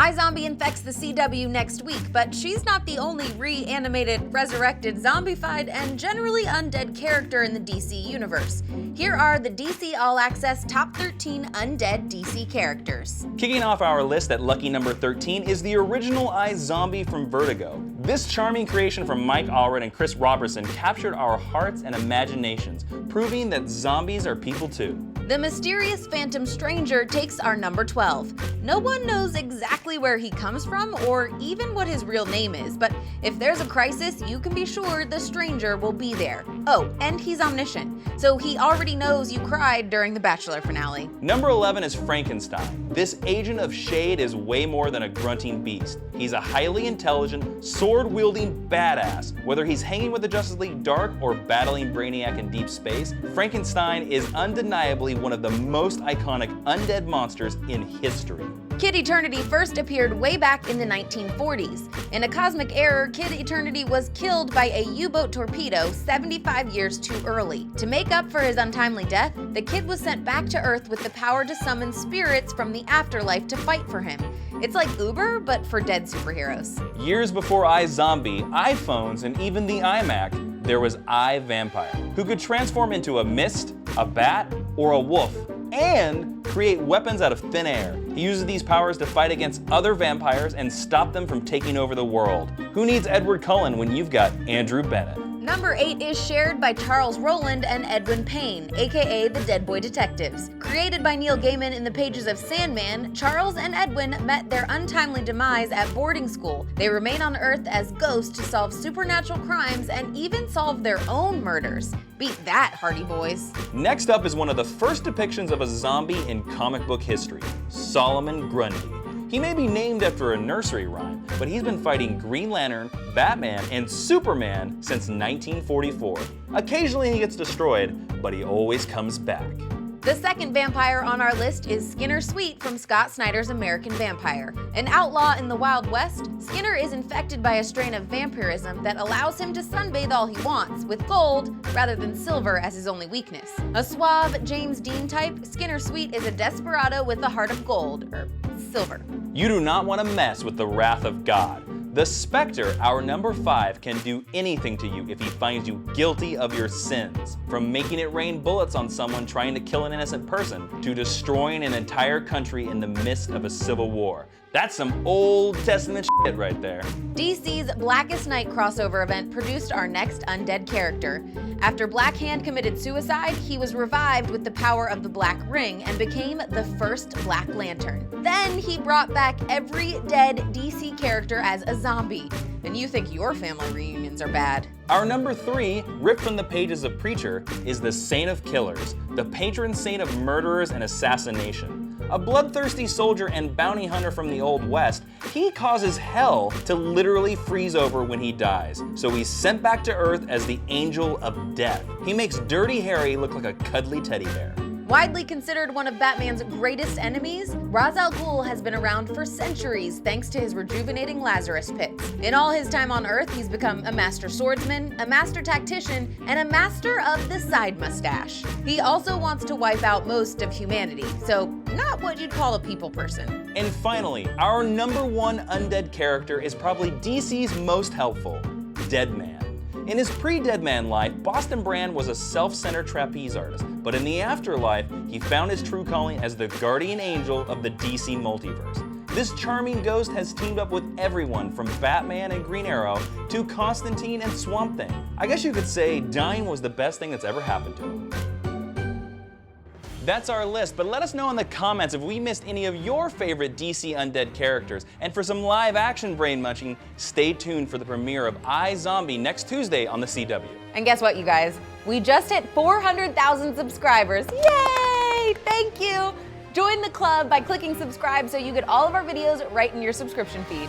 iZombie infects the CW next week, but she's not the only reanimated, resurrected, zombified, and generally undead character in the DC universe. Here are the DC All Access Top 13 Undead DC Characters. Kicking off our list at lucky number 13 is the original iZombie from Vertigo. This charming creation from Mike Allred and Chris Robertson captured our hearts and imaginations, proving that zombies are people too. The mysterious Phantom Stranger takes our number 12. No one knows exactly where he comes from or even what his real name is, but if there's a crisis, you can be sure the stranger will be there. Oh, and he's omniscient, so he already knows you cried during the Bachelor finale. Number 11 is Frankenstein. This agent of shade is way more than a grunting beast. He's a highly intelligent, sword-wielding badass. Whether he's hanging with the Justice League Dark or battling Brainiac in deep space, Frankenstein is undeniably one of the most iconic undead monsters in history. Kid Eternity first appeared way back in the 1940s. In a cosmic error, Kid Eternity was killed by a U-boat torpedo 75 years too early. To make up for his untimely death, the kid was sent back to Earth with the power to summon spirits from the afterlife to fight for him. It's like Uber, but for dead superheroes. Years before iZombie, iPhones, and even the iMac, there was iVampire, who could transform into a mist, a bat, or a wolf, and create weapons out of thin air. He uses these powers to fight against other vampires and stop them from taking over the world. Who needs Edward Cullen when you've got Andrew Bennett? Number 8 is shared by Charles Rowland and Edwin Payne, aka the Dead Boy Detectives. Created by Neil Gaiman in the pages of Sandman, Charles and Edwin met their untimely demise at boarding school. They remain on Earth as ghosts to solve supernatural crimes and even solve their own murders. Beat that, Hardy Boys. Next up is one of the first depictions of a zombie in comic book history, Solomon Grundy. He may be named after a nursery rhyme, but he's been fighting Green Lantern, Batman, and Superman since 1944. Occasionally he gets destroyed, but he always comes back. The second vampire on our list is Skinner Sweet from Scott Snyder's American Vampire. An outlaw in the Wild West, Skinner is infected by a strain of vampirism that allows him to sunbathe all he wants, with gold rather than silver as his only weakness. A suave James Dean type, Skinner Sweet is a desperado with a heart of gold, or silver. You do not want to mess with the wrath of God. The Specter, our number 5, can do anything to you if he finds you guilty of your sins. From making it rain bullets on someone trying to kill an innocent person, to destroying an entire country in the midst of a civil war. That's some Old Testament shit right there. DC's Blackest Night crossover event produced our next undead character. After Black Hand committed suicide, he was revived with the power of the Black Ring and became the first Black Lantern. Then he brought back every dead DC character as a zombie. And you think your family reunions are bad. Our number 3, ripped from the pages of Preacher, is the Saint of Killers, the patron saint of murderers and assassination. A bloodthirsty soldier and bounty hunter from the Old West, he causes hell to literally freeze over when he dies, so he's sent back to Earth as the Angel of Death. He makes Dirty Harry look like a cuddly teddy bear. Widely considered one of Batman's greatest enemies, Ras al Ghul has been around for centuries thanks to his rejuvenating Lazarus pits. In all his time on Earth, he's become a master swordsman, a master tactician, and a master of the side mustache. He also wants to wipe out most of humanity, so not what you'd call a people person. And finally, our number 1 undead character is probably DC's most helpful, Deadman. In his pre-Deadman life, Boston Brand was a self-centered trapeze artist, but in the afterlife, he found his true calling as the guardian angel of the DC multiverse. This charming ghost has teamed up with everyone from Batman and Green Arrow to Constantine and Swamp Thing. I guess you could say dying was the best thing that's ever happened to him. That's our list, but let us know in the comments if we missed any of your favorite DC undead characters. And for some live action brain munching, stay tuned for the premiere of iZombie next Tuesday on the CW. And guess what, you guys? We just hit 400,000 subscribers. Yay! Thank you! Join the club by clicking subscribe so you get all of our videos right in your subscription feed.